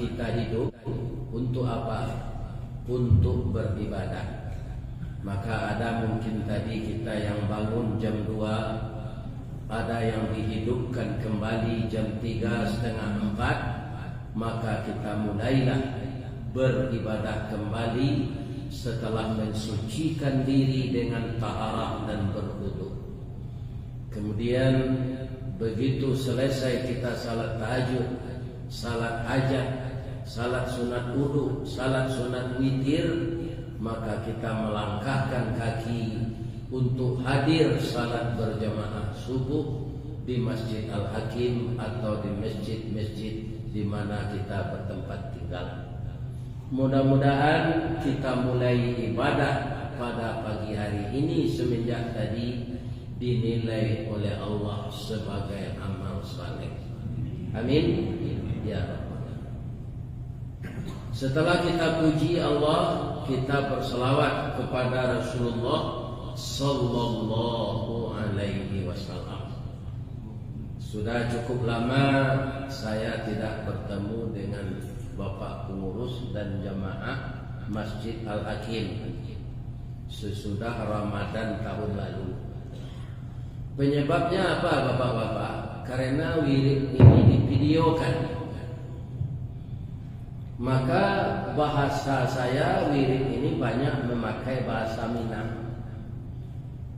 kita hidup untuk apa? Untuk beribadah. Maka ada mungkin tadi kita yang bangun jam 2, ada yang dihidupkan kembali jam 3:30, maka kita mulailah beribadah kembali setelah mensucikan diri dengan taharah dan berwudu. Kemudian begitu selesai kita salat tahajud, salat hajat, salat sunat wudu, salat sunat witir, maka kita melangkahkan kaki untuk hadir salat berjamaah subuh di Masjid Al-Hakim atau di masjid-masjid di mana kita bertempat tinggal. Mudah-mudahan kita mulai ibadah pada pagi hari ini semenjak tadi dinilai oleh Allah sebagai amal saleh. Amin ya Rabbal. Setelah kita puji Allah, kita berselawat kepada Rasulullah sallallahu alaihi wasallam. Sudah cukup lama saya tidak bertemu dengan Bapak pengurus dan jamaah Masjid Al-Hakim sesudah Ramadan tahun lalu. Penyebabnya apa Bapak-bapak? Karena wirid ini divideokan. Maka bahasa saya wirid ini banyak memakai bahasa Minang.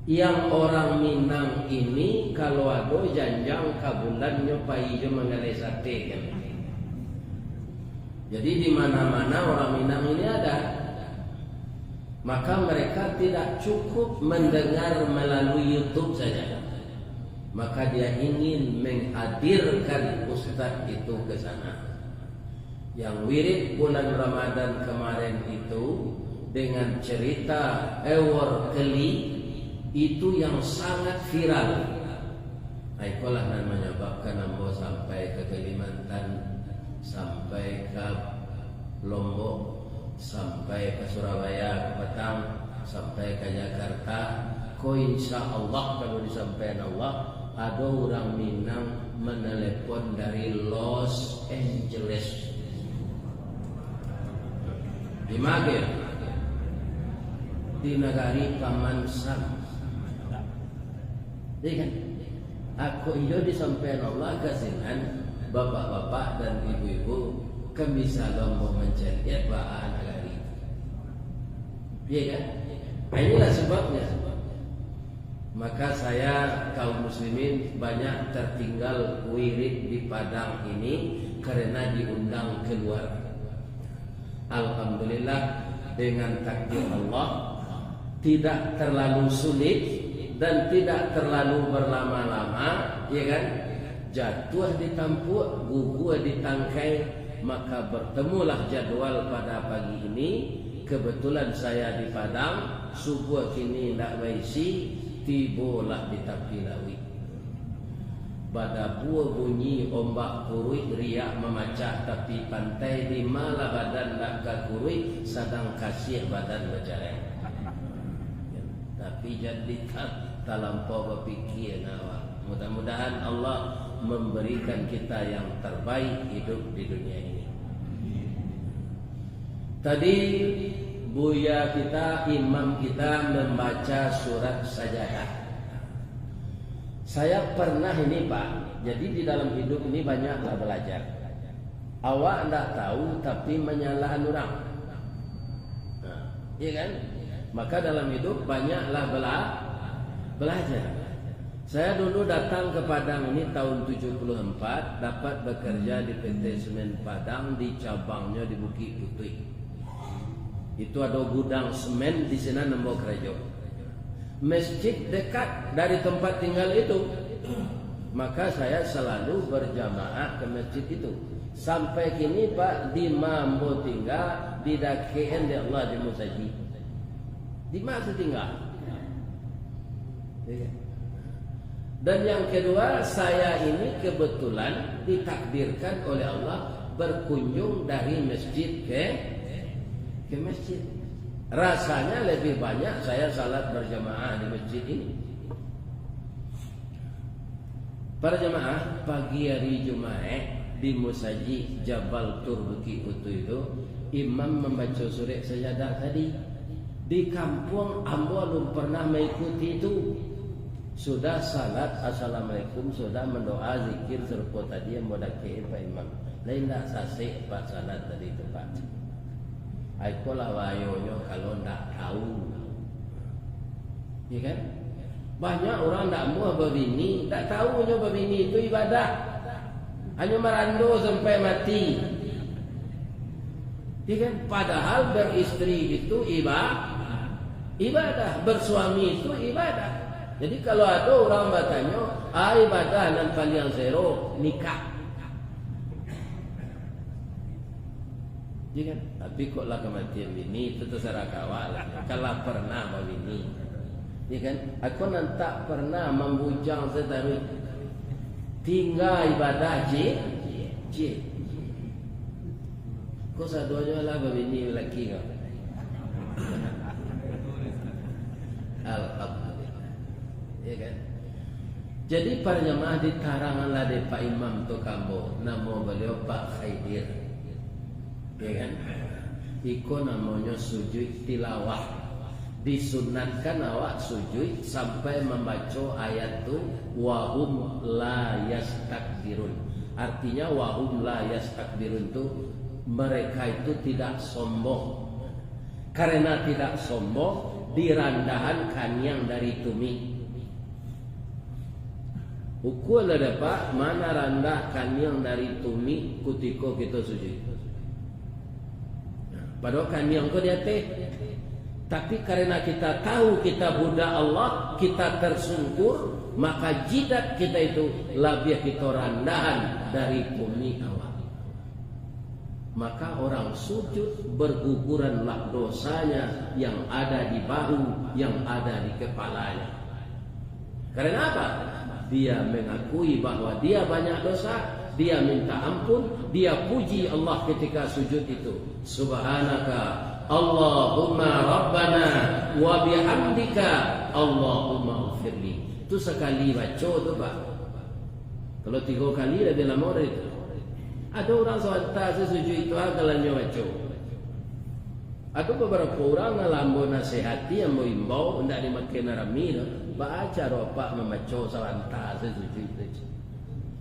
Yang orang Minang ini kalau ada janjang kabulan nyopai jo mengenai sate kan. Jadi di mana-mana orang Minang ini ada. Maka mereka tidak cukup mendengar melalui YouTube saja. Maka dia ingin menghadirkan ustaz itu ke sana. Yang wirid bulan Ramadan kemarin itu dengan cerita Ewar Keli itu yang sangat viral. Itulah namanya menyebabkan ambo sampai ke Kalimantan, sampai ke Lombok, sampai ke Surabaya, ke Batang, sampai ke Jakarta. Ko insya Allah kalau disampaikan Allah, ada orang Minang menelepon dari Los Angeles. Di Magir, di negari Paman Sam. Jadi kan, aku iyo disampaikan Allah kasihan bapak-bapak dan ibu-ibu kemisalan mau mencari bahan negari. Iya kan? Nah, inilah sebabnya. Maka saya kaum muslimin banyak tertinggal wirid di Padang ini karena diundang keluar. Alhamdulillah dengan takdir Allah tidak terlalu sulit dan tidak terlalu berlama-lama, ya kan? Jatuh ditampuk, gugur ditangkai, maka bertemulah jadwal pada pagi ini. Kebetulan saya di Padang, subuh kini ndak waisi, tibolah di Tapilawi. Pada buah bunyi ombak kurui, riak memacah tapi pantai di malah badan nak kurui, sedang kasih badan berjalan. Tapi jadi tak lampau berfikir awak. Mudah-mudahan Allah memberikan kita yang terbaik hidup di dunia ini. Tadi buya kita, imam kita membaca surat Sajadah. Saya pernah ini Pak, jadi di dalam hidup ini banyaklah belajar. Awak tidak tahu tapi menyalahkan orang. Nah, iya kan? Maka dalam hidup banyaklah belajar. Saya dulu datang ke Padang ini tahun 74, dapat bekerja di PT Semen Padang di cabangnya di Bukit Putih. Itu ada gudang semen di sana Nembok Rejo. Masjid dekat dari tempat tinggal itu. Maka saya selalu berjamaah ke masjid itu. Sampai kini Pak di Mambo tinggal di Dakeen di Allah di Musaji. Di mana tinggal? Dan yang kedua, saya ini kebetulan ditakdirkan oleh Allah berkunjung dari masjid ke masjid. Rasanya lebih banyak saya salat berjamaah di masjid ini. Para jemaah, pagi hari Jumat di Musaji Jabal Tur Bukit Utu itu, imam membaca surah sajadah tadi. Di kampung ambo belum pernah mengikuti itu. Sudah salat assalamualaikum, sudah mendoa zikir serpo tadi yang mau dakir Pak Imam. Lain tak sasik Pak salat tadi itu Pak. Aikolah wayonyo kalau ndak tahu. Ya kan? Banyak orang ndak mau berbini, tak tahu nyo berbini itu ibadah. Hanya merando sampai mati. Ya kan? Padahal beristri itu ibadah, bersuami itu ibadah. Jadi kalau ada orang bertanya, ibadah dan paling zero nikah. Ya kan? Tapi kok lah kematian bini itu terserah kawal. Kalau pernah berbini, ya kan? Aku nanti pernah membujang setarik tinggal ibadah je. Kau sadonya lah berbini lelaki kau. Alhamdulillah. Ya kan? Jadi para jemaah di taranganlah de Pak Imam tu kambo, nama beliau Pak Khaidir. Ya kan? Iko namanya sujud tilawah. Disunatkan awak sujud sampai membaca ayat tu wahum la yastakbirun. Artinya wahum la yastakbirun tu mereka itu tidak sombong. Karena tidak sombong dirandahan kanyang dari tumi. Ukul ada Pak, mana randah kanyang dari tumi kutiko kita sujud. Padahal kanyang ko dia teh. Tapi karena kita tahu kita budak Allah, kita tersungkur, maka jidat kita itu lebih kita randahan dari tumi awal. Maka orang sujud berguguranlah dosanya yang ada di bahu, yang ada di kepalanya. Karena apa? Dia mengakui bahwa dia banyak dosa, dia minta ampun, dia puji Allah ketika sujud itu. Subhanaka Allahumma Rabbana wa bihamdika Allahumma ufirli. Itu sekali baca tu Pak. Kalau 3 kali lebih lama dari itu. Ada orang swasta sujud itu agalannya baca. Ada beberapa orang ngalambo nasihati yang mau imbau hendak dimakan rami baca ropak membaca swasta sujud itu.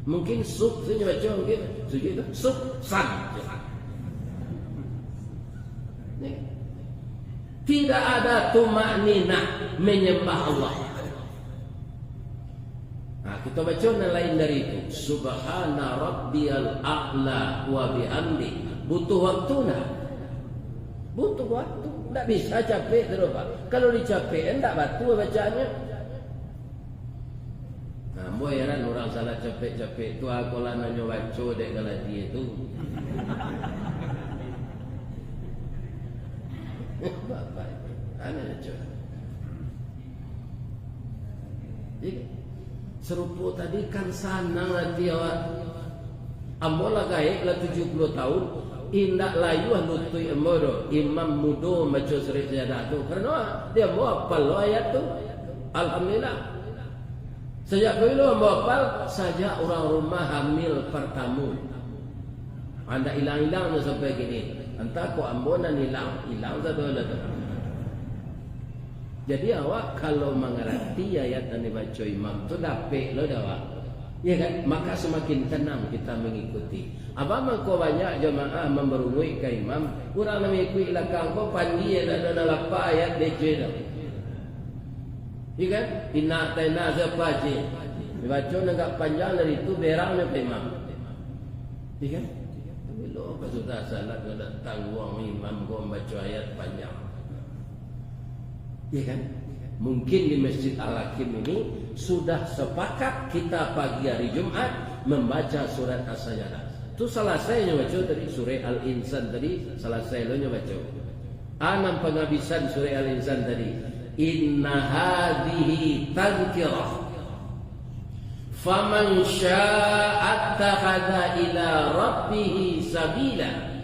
Mungkin sub saja baca, mungkin sujud itu sub san. Tidak ada tumakninah menyembah Allah. Nah, kita baca yang lain dari itu. Subhana rabbiyal a'la wa bihamdi. Butuh waktu nak. Butuh waktu. Tak bisa capek terus Pak. Kalau dicapekin tak batu bacanya. Nah, boy heran orang salah capek-capek tu aku lah nanya baca dek kalau dia tu. Bapak, aneh aja. Jadi serupa tadi kan sanang hati awak. Ambola gaek lah 70 tahun. Indak layu lutui ambodo. Imam mudo baca surah sajadah tu. Karena dia mau hafal lo ayat tu. Alhamdulillah. Sejak dulu ambo hafal saja orang rumah hamil pertama. Anda hilang-hilang sampai gini. Entah kok ambonan hilang satu lah tu. Jadi awak kalau mengerti ayat yang dibaca imam tu dapat lo dah awak. Ya kan? Maka semakin tenang kita mengikuti. Abang kau banyak jemaah memberungui ke imam, kurang mengikuti belakang kau pandi ada apa ayat DC dah. Ya kan? Inna ta'ina zapaji. Dibaca agak panjang dari itu berangnya ke imam. Ya kan? Kalau sudah salat datang uang imam kau membaca ayat panjang. Ya kan? Mungkin di Masjid Al-Hakim ini sudah sepakat kita pagi hari Jumat membaca surat As-Sajdah. Itu selesainya baca tadi surah Al-Insan tadi selesainya baca. Anam penghabisan surah Al-Insan tadi. Inna hadhihi tadhkirah. Faman syaa'a attakhadha ila rabbih sabila.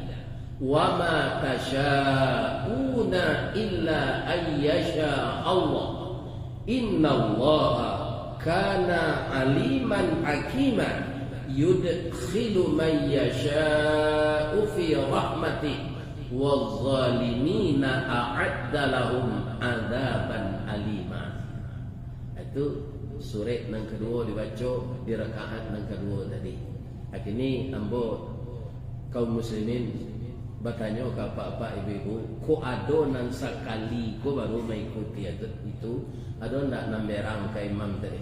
Wa ma tasha'una illa an yasha Allah. Inna Allah kana aliman hakima. yudkhilu man yasha'u fi rahmatihi wadh-dhalimina a'adda lahum 'adzaban alima. Itu surat yang kedua dibaca di rakaat yang kedua tadi. Akhirnya ambo kaum muslimin bertanya ke bapak ibu-ibu, ko ada nan sekali ko baru mengikuti itu, ada ndak namberang ke imam tadi?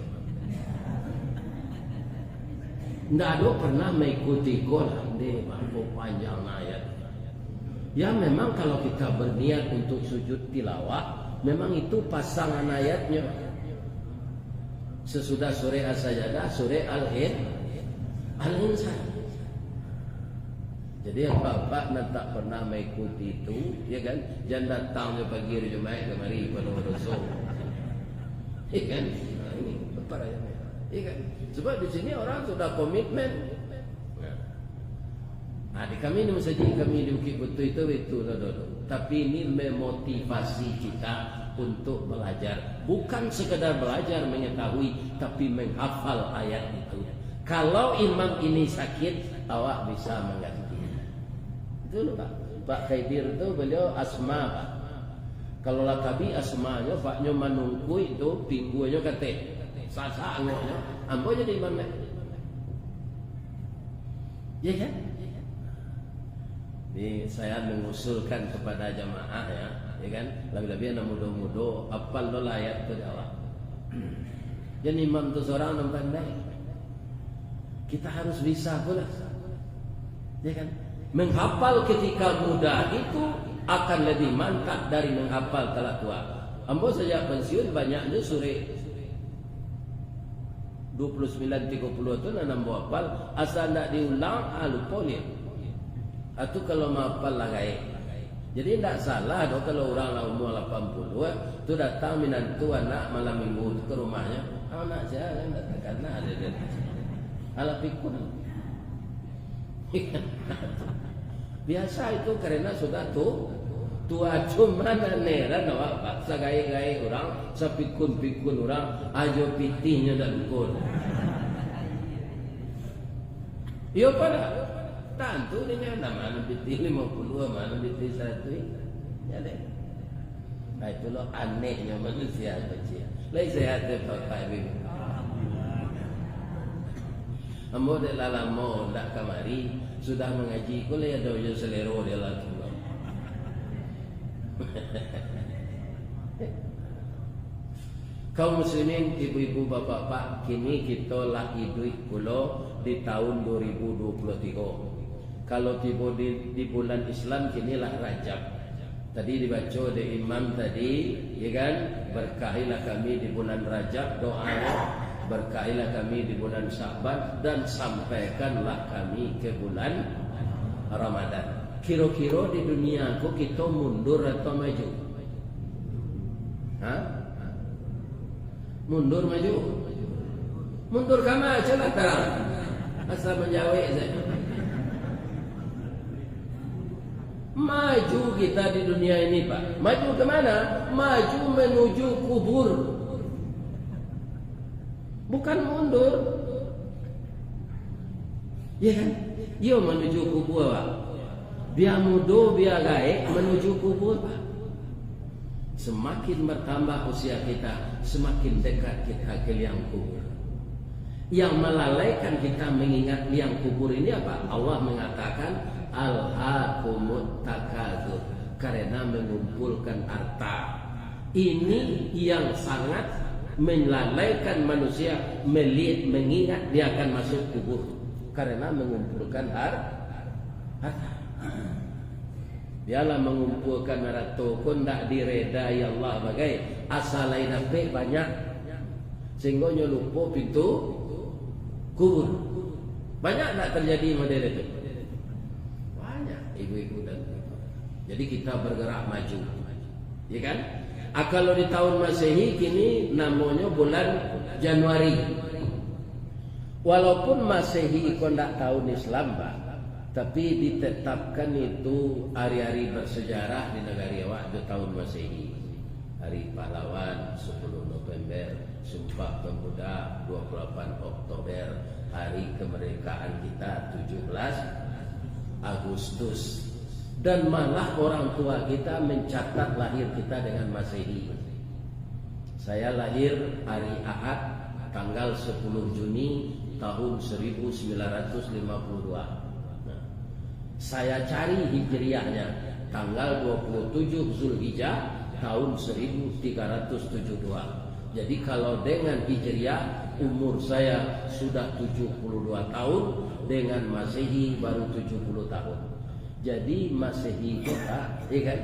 Ndak ada pernah mengikuti ko lah, deh mampu panjang ayat. Ya memang kalau kita berniat untuk sujud tilawah, memang itu pasangan ayatnya. Sesudah sore as-sajadah, sore al-insan. Jadi yang bapak nak tak pernah mengikuti itu, ya kan? Jangan datang di pagi hari Jumaat kemari pada Rasul. Ya kan? Nah, ini bapak ya. Ya kan? Sebab di sini orang sudah komitmen. Nah, di kami di masjid kami di Bukit Batu itu dulu. Tapi ini memotivasi kita untuk belajar. Bukan sekedar belajar mengetahui, tapi menghafal ayat itu. Kalau imam ini sakit, awak bisa mengganti. Itu loh Pak Khaidir itu beliau asma Pak. Kalau lakabi asmanya Paknya manungku itu pinggunya kate. Sasa anggotnya. Ambo jadi imam. Ya kan? Ini saya mengusulkan kepada jamaah ya kan? Lebih-lebih anak muda-muda apal lo ayat itu jawab. Jadi imam itu seorang yang pandai. Kita harus bisa pula. Ya kan? Menghafal ketika muda itu akan lebih mantap dari menghafal kala tua. Ambo sejak pensiun banyaknya sore 29-30 itu ambo hafal asal tidak diulang lupa dia. Atau kalau menghafal lah gaya. Jadi tidak salah dong kalau orang umur 80 itu datang minantu anak malam minggu ke rumahnya. Anak saya kan datang karena ada dia. Ala pikun. Biasa itu karena sudah tua cuma neran awak paksa gaya-gaya orang, sepikun-pikun orang, ajo pitihnya dan ukun. Iya pada tentu ini mana pitih 50, mana pitih 1. Ya deh. Nah itu loh anehnya manusia kecil. Lai sehat Bapak Ibu. Ambo de lalamo ndak kamari sudah mengaji kule ada yo selero dia lagi. Kaum muslimin, ibu-ibu, bapak-bapak, kini kita lagi duit kula di tahun 2023. Kalau tiba di bulan Islam kinilah Rajab. Tadi dibaca di imam tadi, ya kan? Berkahilah kami di bulan Rajab, doa berkahilah kami di bulan Sya'ban dan sampaikanlah kami ke bulan Ramadan. Kira-kira di dunia aku kita mundur atau maju? Hah? Mundur maju? Mundur kama aja lah terang. Asal menjawab saja. Maju kita di dunia ini Pak. Maju kemana? Maju menuju kubur. Bukan mundur. Ya kan? Yo menuju kubur Pak. Biar muda, biar gaib menuju kubur Pak. Semakin bertambah usia kita, semakin dekat kita ke liang kubur. Yang melalaikan kita mengingat liang kubur ini apa? Allah mengatakan Alhaakumut takatsur, karena mengumpulkan harta. Ini yang sangat melalaikan manusia mengingat dia akan masuk kubur karena mengumpulkan harta. Dialah mengumpulkan harta pun tak diredai Allah bagai asal lain apa banyak sehingga lupa pintu kubur. Banyak tak terjadi model itu? Banyak ibu-ibu dan ibu. Jadi kita bergerak maju, ya kan? Kalau di tahun Masehi kini namanya bulan Januari. Walaupun Masehi kondak tahun Islam Pak, tapi ditetapkan itu hari-hari bersejarah di negara awak di tahun Masehi. Hari pahlawan 10 November September, Sumpah Pemuda 28 Oktober, hari kemerdekaan kita 17 Agustus. Dan malah orang tua kita mencatat lahir kita dengan Masehi. Saya lahir hari Ahad tanggal 10 Juni tahun 1952. Nah, saya cari hijriahnya tanggal 27 Zulhijjah tahun 1372. Jadi kalau dengan hijriah umur saya sudah 72 tahun, dengan Masehi baru 70 tahun. Jadi Masehi kita, iya kan?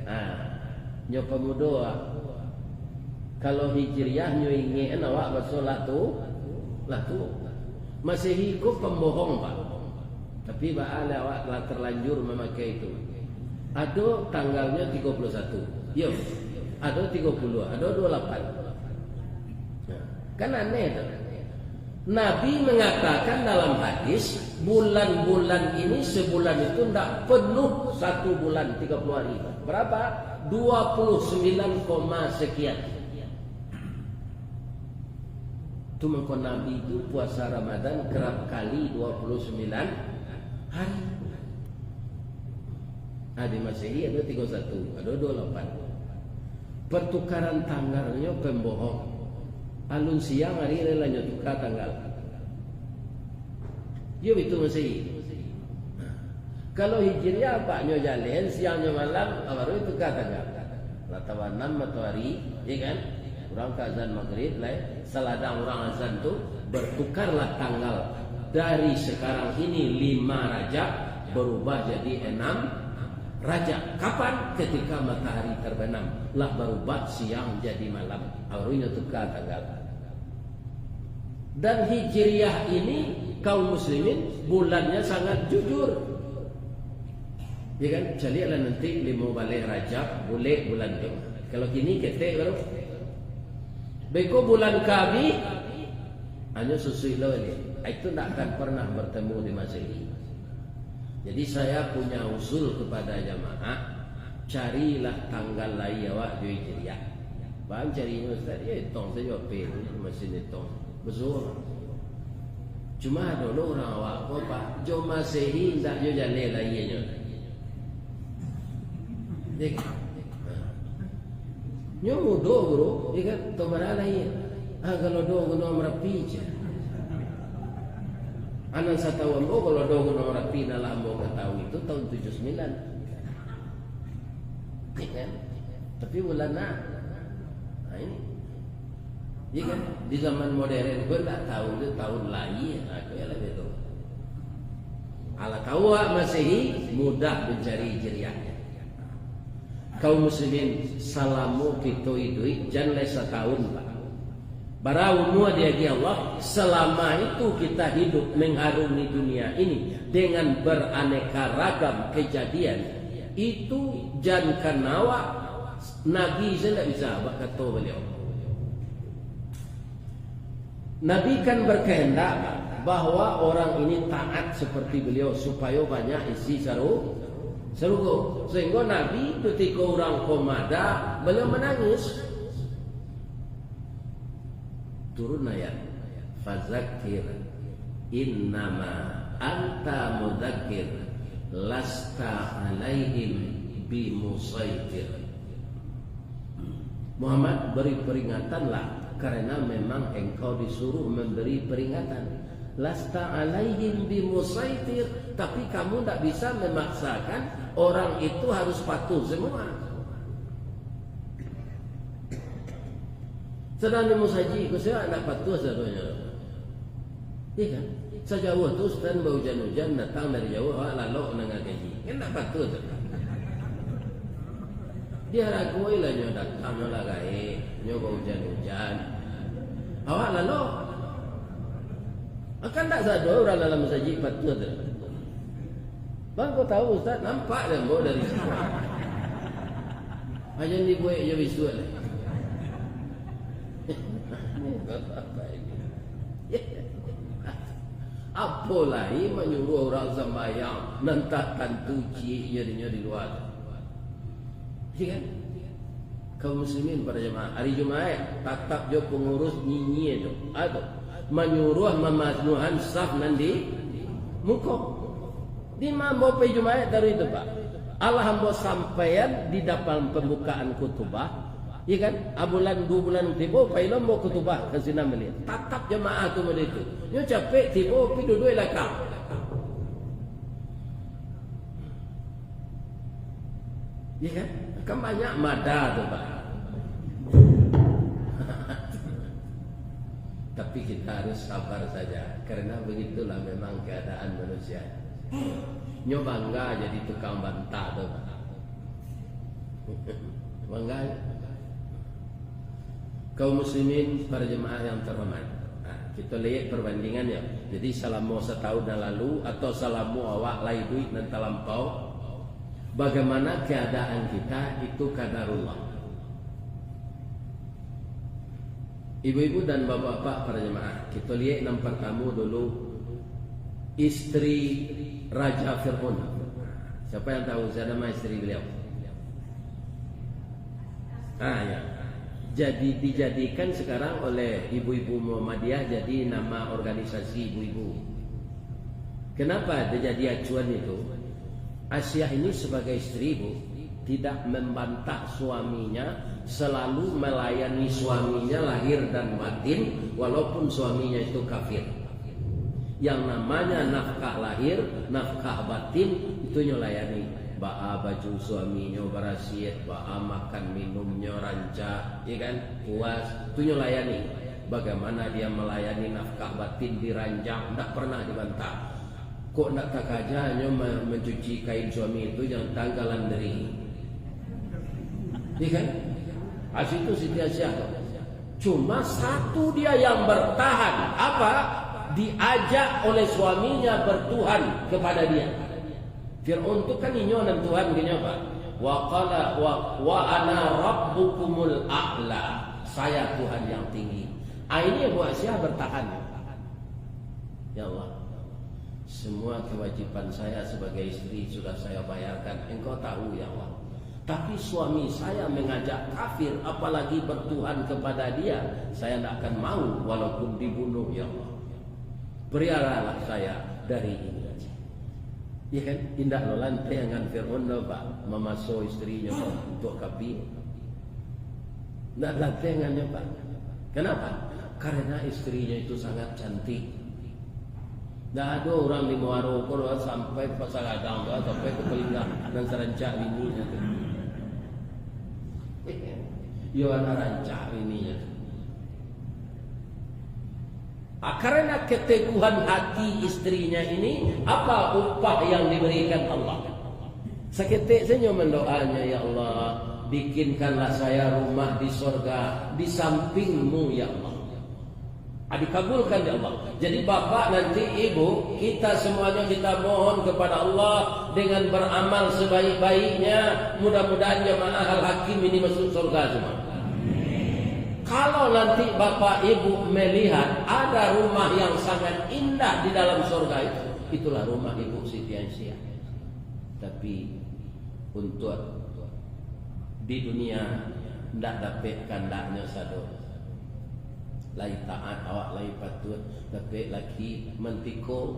Nah, nyo pemuda. Kalau hijriah nyo ingin awak bersolat tu, lah tu. Masehi ku pembohong Pak. Tapi baale awak telah terlanjur memakai itu. Ada tanggalnya 31. Yo. Ada 30, ada 28. Nah, kan aneh tu. Nabi mengatakan dalam hadis, bulan-bulan ini sebulan itu tidak penuh 1 bulan 30 hari. Berapa? 29, sekian. Itu mengko Nabi itu puasa Ramadan kerap kali 29 hari. Ada Masehi, ada 31, ada 28. Pertukaran tanggalnya pembohong. Alun siang hari ini lanjut tukar tanggal. Yo itu Masehi. Kalau hijriah Pak nyo jalen siangnya malam baru itu tukar tanggal. Latawanam matahari, ya kan? Orang ke azan maghrib lah, seladang orang azan tu bertukarlah tanggal dari sekarang ini 5 Rajab berubah jadi 6 Rajab. Kapan? Ketika matahari terbenam lah berubah siang jadi malam. Barunya tukar tanggal. Dan hijriah ini kaum muslimin bulannya sangat jujur. Ya kan? Carilah nanti 5 balik Rajab boleh bulan Jumat. Kalau kini ketek baru. Beko bulan Kabi hanya susui lo ini. Itu tak akan pernah bertemu di Masehi. Jadi saya punya usul kepada jamaah, carilah tanggal lain awak di hijriah. Bang carinya Ustaz, ya tong saya pe masih ni tong. Betul. Cuma dulu orang awak apa Pak, jo Masehi tak jo jalan lainnya. Dek. Nyo mudo bro, ikat to marala iya. Kalau do gono merapi je. Anan sa tawon mo kalau do gono merapi na lamo ka tahu itu tahun 79. Kan? Tapi bulan na. Nah ini. Iya kan di zaman modern gue tak tahu itu tahun lain aku ya lebih tahu. Ala tahu Masehi mudah mencari hijriahnya. Kaum muslimin salamu kita idui jangan setahun Pak. Barau mua diagi Allah selama itu kita hidup mengharungi dunia ini dengan beraneka ragam kejadian itu jangan kenawa Nabi saya tidak bisa kata beliau. Nabi kan berkehendak bahwa orang ini taat seperti beliau supaya banyak isi surga. Sehingga Nabi ketika orang komada beliau menangis. Turun ayat fazakir innama anta mudzakir lasta alaihim bimusaitir. Muhammad beri peringatanlah karena memang engkau disuruh memberi peringatan. Lasta alaihim bimusaitir, tapi kamu tidak bisa memaksakan orang itu harus patuh semua. Sedang musaji, kau saya nak patuh sebenarnya. Iya kan? Sejauh tu sedang hujan-hujan datang dari jauh, lalu nengah gaji. Kan nak patuh tu. Dia ragu lah nyo datang nyo lagai, nyo hujan-hujan. Awak lalu akan tak sadar orang dalam masjid patuh tu. Bang kau tahu Ustaz nampak dah bawa dari situ. Aja ni buat je visual. Apa lagi menyuruh orang sembahyang nantakkan tuci jadinya di luar. Kan? kaum muslimin para jemaah hari Jumaat tatap jo pengurus nyinyi itu atau menyuruh memasnuhan saf nanti muka di mambo pe Jumaat dari itu Pak Allah hambo sampaian di dalam pembukaan khutbah iya kan abulan 2 bulan tiba pailo mau khutbah ke sini melihat tatap jemaah tu itu nyo capek tiba pi duduk lakang iya kan banyak mada tu Pak tapi kita harus sabar saja karena begitulah memang keadaan manusia nyo bangga jadi tukang bantah tu Pak bangga kaum muslimin para jemaah yang terhormat kita lihat perbandingannya jadi selama setahun yang lalu atau selama awak lai duit dan terlampau bagaimana keadaan kita itu qadarullah. Ibu-ibu dan bapak-bapak para jemaah, kita lihat yang pertama dulu istri Raja Fir'aun. Siapa yang tahu siapa nama istri beliau? Ya. Jadi dijadikan sekarang oleh ibu-ibu Muhammadiyah jadi nama organisasi ibu-ibu. Kenapa dia jadi acuan itu? Asia ini sebagai istri ibu tidak membantah suaminya, selalu melayani suaminya lahir dan batin walaupun suaminya itu kafir. Yang namanya nafkah lahir, nafkah batin itu nyolayani. Ba'a baju suaminya berasiat, ba'a makan minumnya rancak, ya kan? Puas, itu nyolayani. Bagaimana dia melayani nafkah batin diranjang, tidak pernah dibantah. Kok nak tak aja mencuci kain suami itu yang tanggalan dari, iya kan? Asal itu Siti Aisyah. Cuma satu dia yang bertahan, apa? Diajak oleh suaminya bertuhan kepada dia. Fir'aun itu kan inyonan Tuhan gini apa? Wa qala wa ana rabbukumul a'la. Saya Tuhan yang tinggi. Ini Abu Aisyah bertahan. Ya Allah, semua kewajiban saya sebagai istri sudah saya bayarkan. Engkau tahu ya Allah. Tapi suami saya mengajak kafir, apalagi bertuhan kepada dia, saya tidak akan mau walaupun dibunuh ya Allah. Peliharalah saya dari ini. Ya kan, indah lo lantai dengan Fir'aun lo Pak memasuk istrinya untuk kapi. Tidak lantai dengannya Pak. Kenapa? Karena istrinya itu sangat cantik. Tidak ada orang di Muaro kalau sampai pasal adang sampai ke telinga dan serancak bininya tu. Yo ada rancak bininya. Karena keteguhan hati istrinya ini, apa upah yang diberikan Allah? Seketik saja mendoanya, ya Allah, bikinkanlah saya rumah di surga di sampingmu ya Allah. Dikabulkan ya Allah. Jadi bapak nanti ibu, kita semuanya kita mohon kepada Allah dengan beramal sebaik-baiknya. Mudah-mudahan jemaah Al-Hakim ini masuk surga semua. Kalau nanti bapak ibu melihat ada rumah yang sangat indah di dalam surga itu, itulah rumah ibu Siti Aisyah. Tapi untuk di dunia tidak dapat kandaknya sado. Lai taat awak lai patut, tapi lagi mentiko.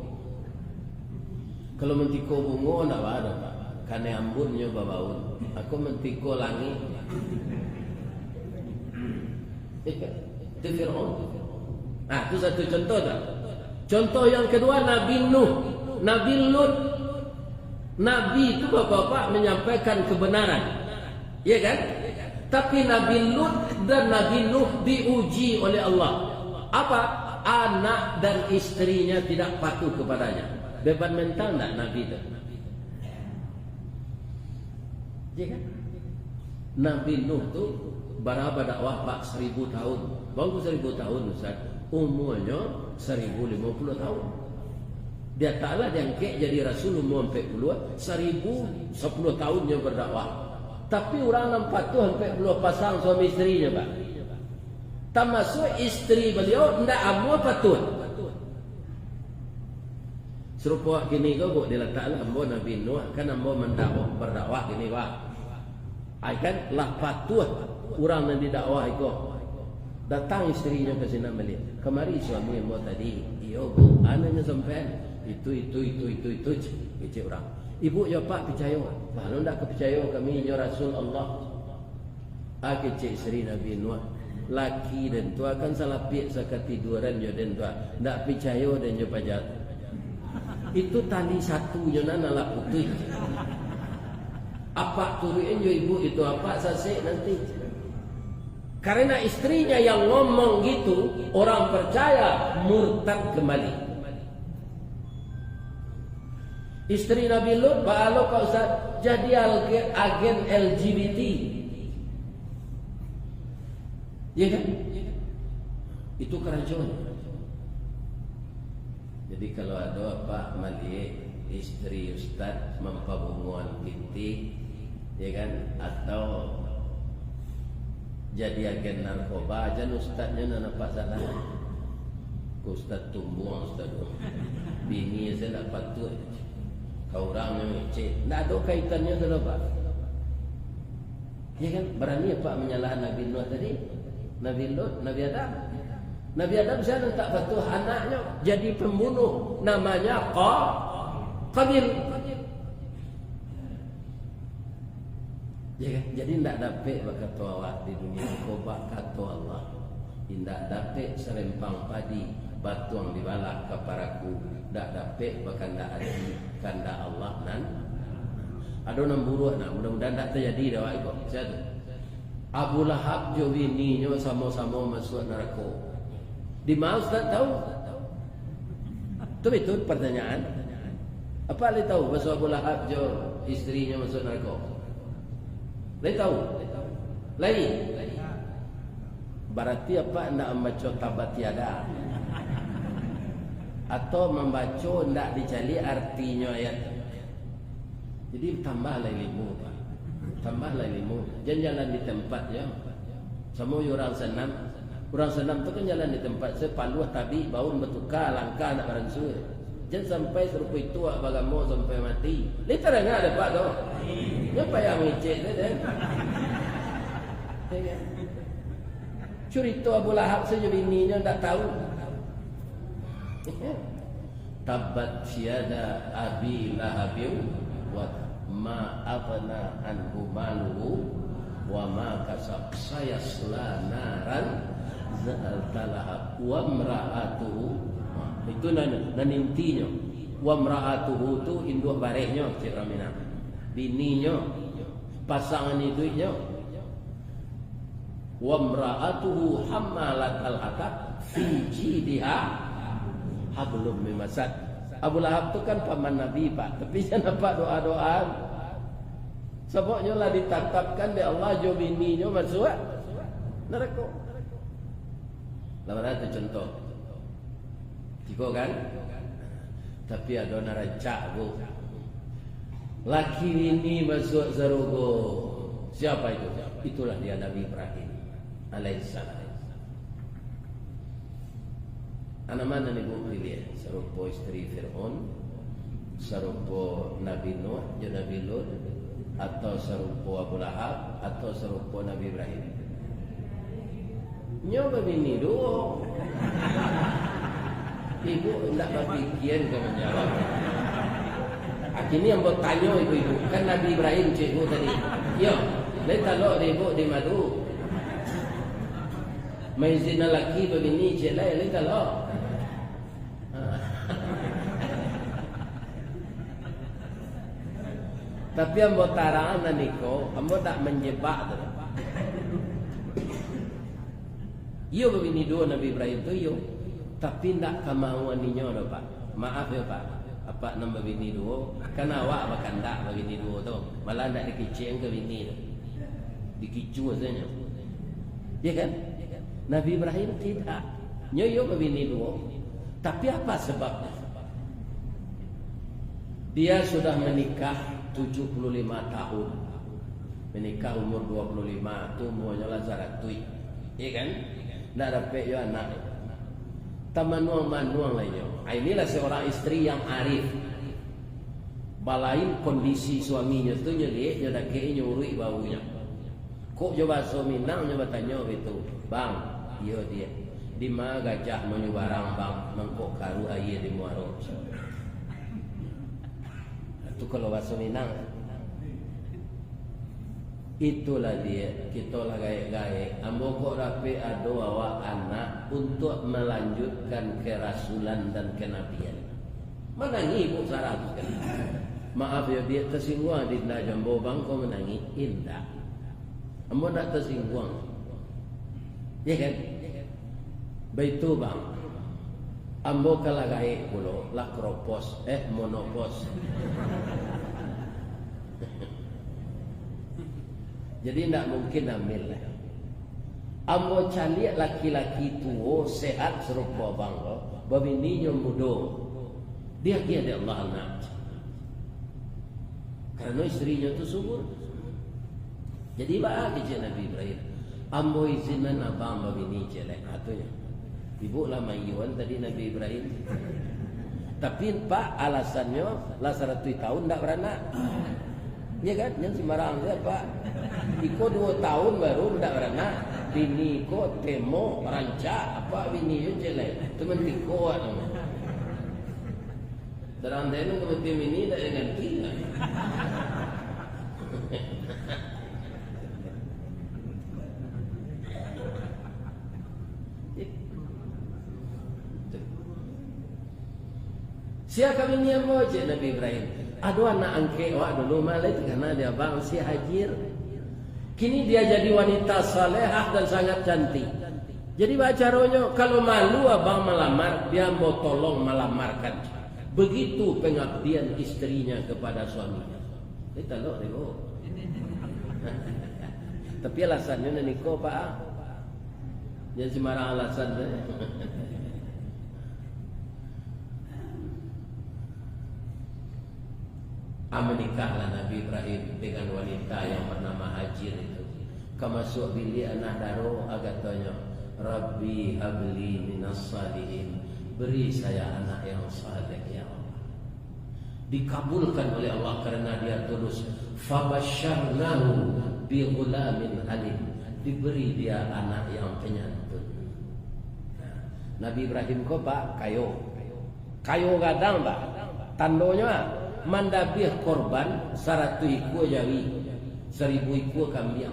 Kalau mentiko bungo tidak ada Pak. Karena ambunnya babaun. Aku mentiko langit. Itu Fir'aun. Itu satu contoh tak? Contoh yang kedua Nabi Nuh, Nabi Lut. Nabi itu bapak-bapak menyampaikan kebenaran, ya kan? Tapi Nabi Lut dan Nabi Nuh diuji oleh Allah. Apa? Anak dan istrinya tidak patuh kepadanya. Beban mental tak Nabi itu? Ya kan? Nabi Nuh tu berapa dakwah Pak 1000 tahun. Baru 1000 tahun Ustaz. Umurnya 1050 tahun. Dia taklah diangkat jadi Rasul umur 40, 1010 tahun dia berdakwah. Tapi orang nampak tu sampai 10 pasang suami isterinya Pak. Termasuk isteri beliau tidak ambil patut. Serupa gini kau buat dia letaklah ambo Nabi Nuh kan ambo mendakwah berdakwah gini Pak. Kan lah patuh orang yang didakwah itu. Datang istrinya ke sini balik. Kemari suami mau tadi, iyo bu, anaknya sampai itu kecil orang. Ibu ya pak percaya, kalau tidak percaya kami ya Rasul Allah. Kecil istri Nabi Nuh, laki dan tua kan salah pik sekatiduran yo dan tua, tidak percaya dan yo pajak. Itu tali satu yo nana lah putih. Apa turuin yo ibu itu apa sasek nanti. Karena istrinya yang ngomong gitu, orang percaya murtad kembali. Istri Nabi Lut, Pak Alo Pak Ustaz, jadi agen LGBT. Ya kan? Itu keracunan. Jadi kalau ada Pak Malik, istri Ustaz mempabunguan titik, ya kan? Atau jadi agen narkoba aja ustaznya nana pak salah. Ustaz tumbuh ustaz. Bini saya dapat tu. Kau orang yang ngecek. Tak ada kaitannya sudah pak. Ya kan berani apa menyalahkan Nabi Nuh tadi? Nabi Lut, Nabi Adam. Nabi Adam saya tak patuh anaknya jadi pembunuh. Namanya Qabil. Ya kan? Jadi tidak dapat kata awak di dunia koba kata Allah. Tidak dapat serempang padi batuang dibalak keparaku. Tidak dapat bahkan tidak ada kanda Allah nan. Ada enam buruh nak mudah-mudahan tak terjadi dah ikut. Satu. Abu Lahab jo bininya sama-sama masuk neraka. Di mana Ustaz tahu? Itu pertanyaan. Apa Ali tahu pasal Abu Lahab jo istrinya masuk neraka? Lain tahu? Lain? Berarti apa nak membaca tabat tiada? Atau membaca nak dicari artinya ayat? Jadi tambahlah ilmu, Pak. Tambahlah ilmu. Jangan jalan di tempatnya. Semua orang senam. Orang senam tu kan jalan di tempat. Sepaluh tabi baun bertukar langkah nak beransur. Jangan sampai serupa itu bagaimana sampai mati. Liter enggak ada Pak tu. Apa yang ngecek saja. Cerita Abu Lahab saja bininya tak tahu. Tabat siada abi lahabin wa ma aghna anhu maluhu wa ma kasab sayasla naran za'alta lahab wa mra'atuhu. Itu nan intinya. Wa mra'atuhu tu induh barehnya Cik Ramina. Bininya, pasangan hidupnya. Wa mra'atuhu hammalat al-hatab fi jidha hablum min masad. Abu Lahab tu kan paman Nabi Pak, tapi dia nampak doa-doa. Sebabnya lah ditatapkan di Allah jo bininya masuk neraka. Lawan itu contoh. Tiga kan? Tapi ada narancak bu. Laki ini masuk surga. Siapa itu? Itulah dia Nabi Ibrahim alaihissalam. Anak mana ni bu pilih? Serupa isteri Fir'aun, serupa Nabi Nuh, Nabi Lut, atau serupa Abu Lahab, atau serupa Nabi Ibrahim? Nyoba bini dua. Ibu tidak berfikir ke menjawab. Akhirnya yang bertanya ibu-ibu, kan Nabi Ibrahim cikgu tadi. Ya, dia talak ibu di madu. Main zina laki begini cik lain, dia talak. Tapi ambo taraan niko, ambo tak menjebak tu. Iyo begini dua Nabi Ibrahim tu iyo, tapi tak kemauan ninya dah Pak. Maaf ya Pak. Apa nama bini dua? Kan awak bahkan tak bini dua tu. Malah tak dikicing ke bini tu. Dikicu saja. Ya kan? Nabi Ibrahim tidak. Nyoyo ke bini dua. Tapi apa sebabnya? Dia sudah menikah 75 tahun. Menikah umur 25 tu umurnya lah zaratui. Ya kan? Tak dapat yo anak. Manuang-manuang lainnya. Inilah seorang istri yang arif. Balain kondisi suaminya tu nyelek, nyodak nyurui baunya. Kok coba so Minang nyoba tanya gitu, bang, iya dia. Di mana gajah menyubarang bang, mangkok karu air di muaro. Itu kalau bahasa Minang. Itulah dia, kita lah gaya-gaya. Ambo kok rapi ado awak anak untuk melanjutkan kerasulan dan kenabian. Menangi ibu sarap kan. Maaf ya dia tersinggung di jambo bang kau menangi indah. Ambo nak tersinggung. Ya kan? Baitu bang. Ambo kalagae pulo lakropos monopos. Jadi tidak mungkin ambil lah. Ambo cari laki-laki tua sehat serupa bangga, babininya muda. Dia kira Allah anak. Karena istrinya tu subur. Jadi bahagia je Nabi Ibrahim. Ambo izinan abang babini jelek atunya. Ibu lama iwan tadi Nabi Ibrahim. Tapi pak alasannya lah 100 tahun tak beranak. Ya kan? Yang sembarang saja pak. Iko 2 tahun baru tak beranak. Bini ko temo rancak apa bini yo jelek. Teman tiko nama. Terang denu kemudian ini tak dengan kita. Siapa kami yang mau je Nabi Ibrahim? Aduh anak angke awak dulu malah karena dia bang si hajir. Kini dia jadi wanita salehah dan sangat cantik. Jadi bacaronya kalau malu abang melamar dia mau tolong melamarkan. Begitu pengabdian istrinya kepada suaminya. Kita loh nego. Tapi alasannya niko pak. Jangan sembarang alasan. Menikahlah Nabi Ibrahim dengan wanita yang bernama Hajir itu. Kamasuk bili anak daro agatanya, Rabbi habli minas salihin. Beri saya anak yang saleh ya Allah. Dikabulkan oleh Allah karena dia tulus. Fabasyarnahu bi ghulamin halim. Diberi dia anak yang penyantun. Nabi Ibrahim ko pak kayo gadang pak. Tandonya mandabih korban 100 ikut jawi 1000 ikut kambing.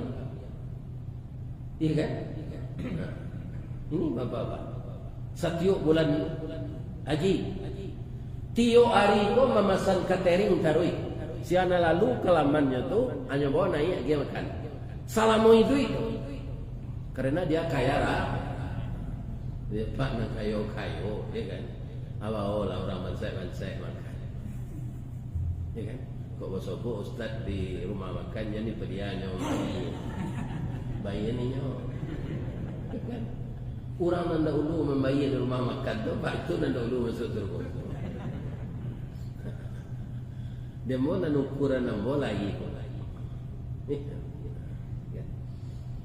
Iya kan? Ini bapak-bapak. Setiap bulan haji. Tiap hari itu memesan catering tarui. Siana lalu kelamannya tu hanya bawa naik dia makan. Salamu itu. Karena dia kaya lah. Dia pak nak kayo, ya kan? Awal lah orang mansai makan. Ya kan? Kok bosobo ustaz di rumah makannya ni pedianya bayi ni nyo. Kan? Orang nanda ulu membayar di rumah makan tu, pak tu nanda ulu masuk surga. Dia mau nak ukuran nak bola lagi.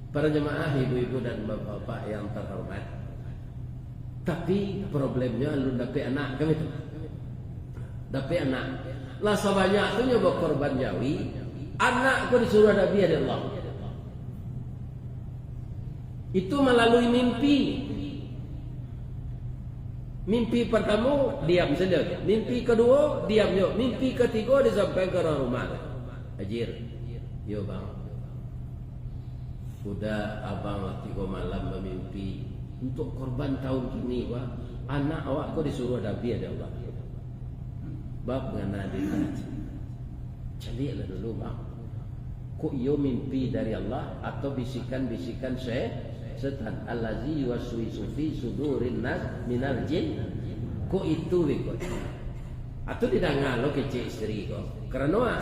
Para jemaah ibu-ibu dan bapak-bapak yang terhormat. Tapi problemnya lu dapat anak kami tu. Dapat anak. Lah sebanyak tu nyoba korban jawi, anak ko disuruh ada biar Allah. Itu melalui mimpi. Mimpi pertama diam saja. Mimpi kedua diam jo. Mimpi ketiga disampaikan ke rumah. Hajir, yo bang. Sudah abang waktu ko malam bermimpi untuk korban tahun ini wah anak awak ko disuruh ada biar Allah. Bab dengan Nabi carilah dulu bang. Kok iyo mimpi dari Allah atau bisikan-bisikan setan allazi yuwaswisu fi sudurin nas minal jin. Kok itu wikot? Atau tidak ngalo kecil istri kok. Karena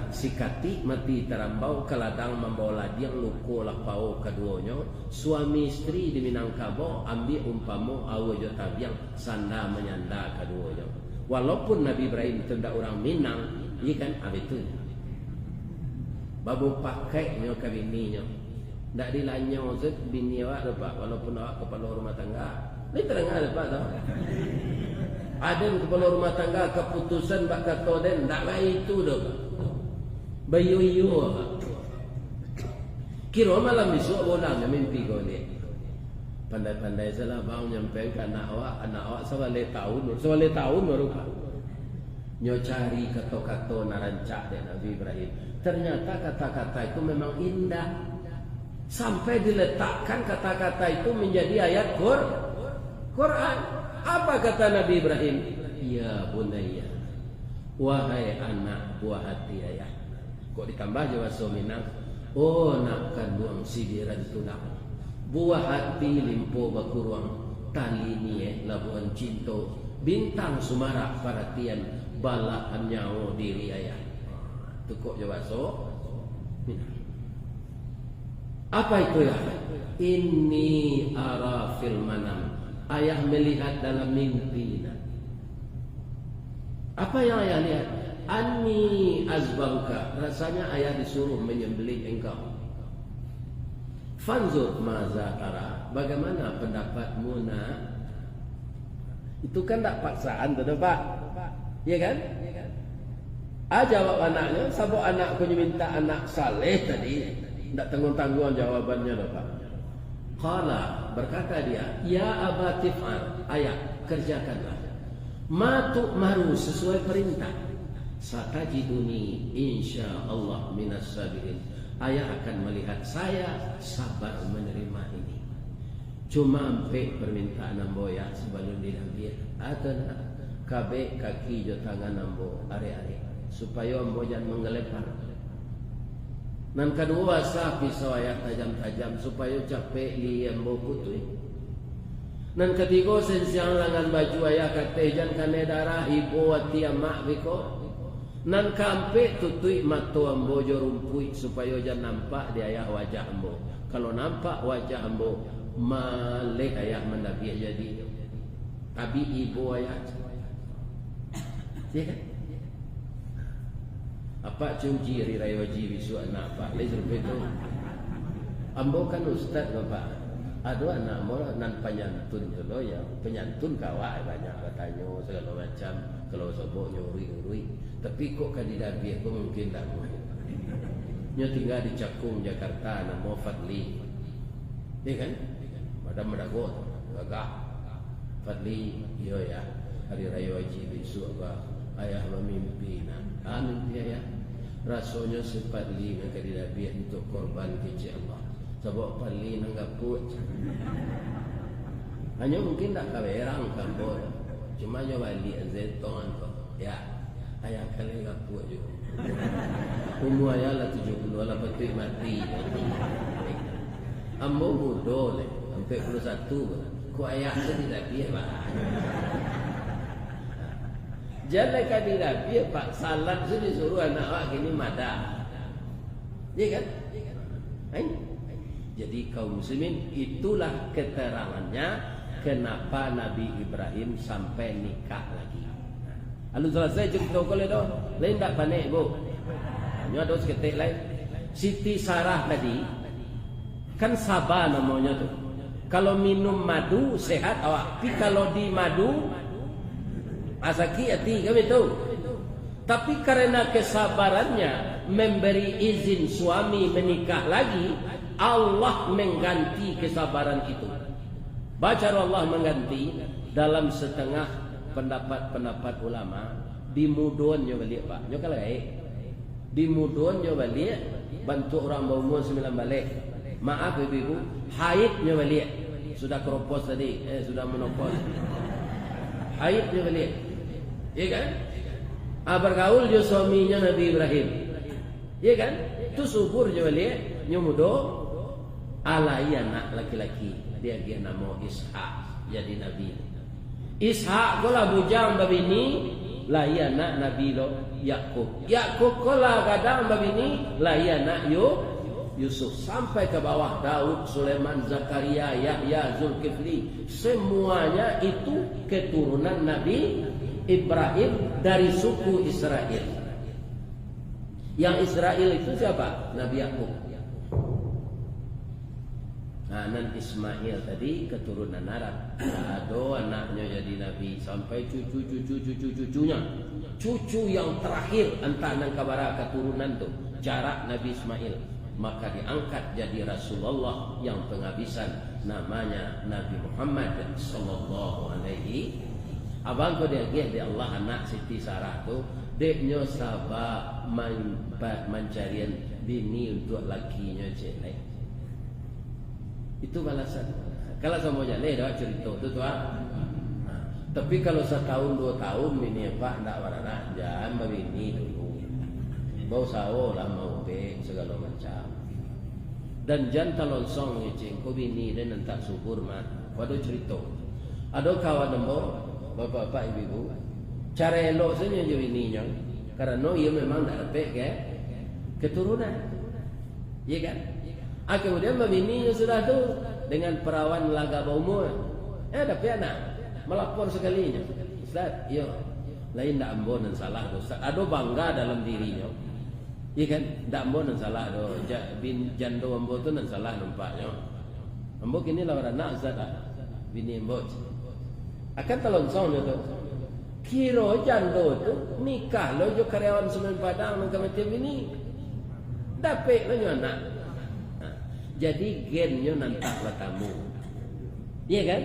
sikati mati terambau keladang membawa ladang luko lapau keduanya. Suami istri di Minangkabau ambil umpamu awajo tabiang sanda menyanda keduanya. Walaupun Nabi Ibrahim itu tidak orang Minang, iya kan? Itu babu pakainya ke bininya. Tak dilanya maksud bini awak lepas. Walaupun awak kepala rumah tangga, ini terang ada pak tahu. Ada kepala rumah tangga keputusan bak kata dan tak baik itu dah. Bayu-yu apa? Kira malam besok bolanya mimpi kau ni. Pandai-pandai salah bang nyampe ke anak awak sewale tahun baru pak. Nyo cari kata-kata narancak dari Nabi Ibrahim. Ternyata kata-kata itu memang indah. Sampai diletakkan kata-kata itu menjadi ayat Quran. Apa kata Nabi Ibrahim? Ya bunayya, wahai anak buah hati ayah. Kok ditambah Jawa Minang? Oh nak kandung sidiran tulang, buah hati limpo bakuruang, tali nie labuan cinto, bintang sumara perhatian balaan nyawa diri ayah. Itu kok Jawa Minang. Apa itu ya? Ini ara fil manam. Ayah melihat dalam mimpi. Apa yang ayah lihat? Ani azbaruka. Rasanya ayah disuruh menyembelih engkau. Fanzur maza tara. Bagaimana pendapatmu nak? Itu kan tak paksaan tu Pak. Ya kan? Jawab anaknya. Sabuk anakku minta anak saleh tadi. Tak tanggung-tanggung jawabannya Pak. Qala, berkata dia, ya abatif'al, ayah kerjakanlah. Matu maru sesuai perintah. Satajiduni insyaallah minas sabirin. Ayah akan melihat saya sabar menerima ini. Cuma ampe permintaan ambo ya sebelum diambil. Atana kabe kaki jo tangan ambo are-are supaya ambo jangan menggelepar. Dan kedua sah pisau ayah tajam-tajam supaya capek li ambo kutui. Dan ketiga sensiang langan baju ayah katejan kane darah ibu wati amak biko. Nan kampe tutui mato ambo jo rumpui supaya jangan nampak di ayah wajah ambo. Kalau nampak wajah ambo malih ayah mendapi jadi. Tapi ibu ayah. Ya kan? Apa cunci hari raya wajib isu anak pak lain seperti itu. Ambo kan ustaz bapak. Ada anak ambo nan penyantun jelo ya. Penyantun kawak banyak katanya segala macam. Kalau sobok nyuri-nyuri. Tapi kok kandidat biar aku mungkin tak mau. Nyo tinggal di Cakung Jakarta nama Fadli. Ya kan? Madam Madagot gagah. Fadli yo ya. Hari raya wajib isu apa? Ayah memimpi mimpi ayah. Rasanya sepatli nak didabiah untuk korban kecil Allah. Sebab pali nanggaput. Hanya mungkin tak kawerang kampur. Cuma je balik zeton tu. Ya. Ayah kali gaput juga. Umur ayah lah 70 lah betul mati. Ambo muda le. Sampai 41. Kok ayah tu tidak biar bah. Jangan kandidat dia Pak salat tu disuruh anak awak kini madah. Ya kan? Jadi kaum muslimin itulah keterangannya kenapa Nabi Ibrahim sampai nikah lagi. Lalu selesai cerita kau le doh. Lain tak panik bu. Hanya ada seketik lain. Siti Sarah tadi kan Sabah namanya tu. Kalau minum madu sehat awak. Tapi kalau di madu asaki hati kami tahu. Tapi karena kesabarannya memberi izin suami menikah lagi, Allah mengganti kesabaran itu. Baca Allah mengganti dalam setengah pendapat-pendapat ulama. Di mudon nyo balik Pak. Nyo kalau di mudon nyo balik bantu orang berumur 9 balik. Maaf ibu-ibu, haid nyo balik. Sudah keropos tadi, sudah menopos. Haid nyo balik. Ya kan? Bergaul je suaminya Nabi Ibrahim. Ya kan? Itu subur je balik. Nyomudo alai anak laki-laki. Dia nama Ishak. Jadi Nabi. Ishak kola bujang babini. Lai anak Nabi lo Yakub. Yakub kola kadang babini. Lai anak Yusuf. Sampai ke bawah Daud, Sulaiman, Zakaria, Yahya, Zulkifli. Semuanya itu keturunan Nabi Ibrahim dari suku Israel. Yang Israel itu siapa? Nabi Yakub. Nan Ismail tadi keturunan Arab. Ada anaknya jadi nabi sampai cucunya. Cucu yang terakhir entah nang kabara keturunan tu jarak Nabi Ismail. maka diangkat jadi Rasulullah yang penghabisan, namanya Nabi Muhammad sallallahu alaihi. Abang ko dia di Allah anak Siti Sarah tu deknya sabab mencarian bini untuk lakinya jelek. Itu balasan. Kalau semua jalan dah cerita tu tuan. Tapi kalau setahun 2 tahun bini pak nak warna jangan berbini dulu. Bau sawo lah mau be segala macam. Dan jangan talonsong ngeceng ko bini dan nanti subur mah. Pada cerita. Ada kawan dembo bapak-bapak ibu-ibu cara elok saja je bininya karena ia memang tak dapat keturunan, ya kan? Kemudian bininya sudah tu dengan perawan laga umur, dapat anak melapor sekalinya, Ustaz, yo lain tak ambon dan salah tu, Ustaz. Ada bangga dalam dirinya, ya kan? Tak ambon dan salah tu, jando ambo tu dan salah nampaknya. Ambo kini lawan anak Ustaz, bini ambo. Akan talonsong tu. Kira jando tu nikah lo jo karyawan Semen Padang dengan macam ini. Dapat lo anak. Jadi gennya nantak tamu. Iya kan?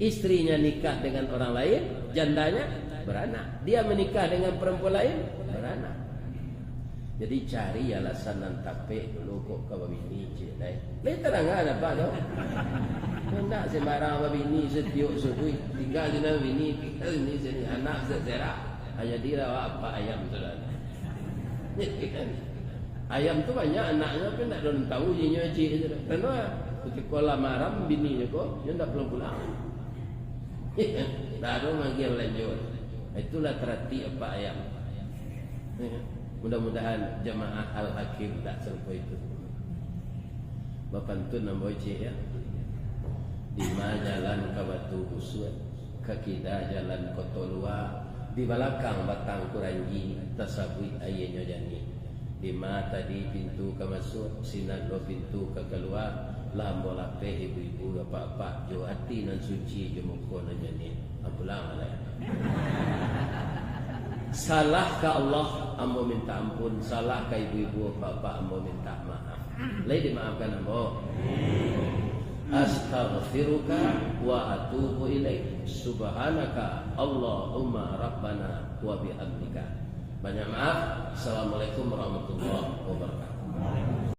Istrinya nikah dengan orang lain, jandanya beranak. Dia menikah dengan perempuan lain, beranak. Jadi cari alasan nantape dulu kok kau bini je. Lain terang ada apa tu? Hendak sembarang bini setiuk sutui tinggal dengan bini tinggal ini sini anak sejarah hanya dia apa ayam saudara. Ayam tu banyak anaknya tapi tak ada tahu jinya cik saudara. Karena ketika lamaran bininya kok dia tak pulang. Tak ada manggil lanjut. Itulah terhati apa ayam. Mudah-mudahan jemaah Al-Hakim tak sampai itu. Bapak tu nampak cik ya. Di mana jalan ke Batu Busut, ke Kida jalan Kotolua, di belakang batang Kuranji, tasabui ayahnya jani. Di mana tadi pintu ke masuk, sinar dua pintu ke keluar, lambo lape ibu-ibu bapak-bapak, jo hati nan suci jo muka nan jani. Apulang alai. Salah ke Allah, ambo minta ampun. Salah ke ibu-ibu bapak, ambo minta maaf. Lai dimaafkan ambo. Astaghfiruka wa atubu ilaik. Subhanaka Allahumma rabbana wa bihamdika. Banyak maaf. Assalamualaikum warahmatullahi wabarakatuh.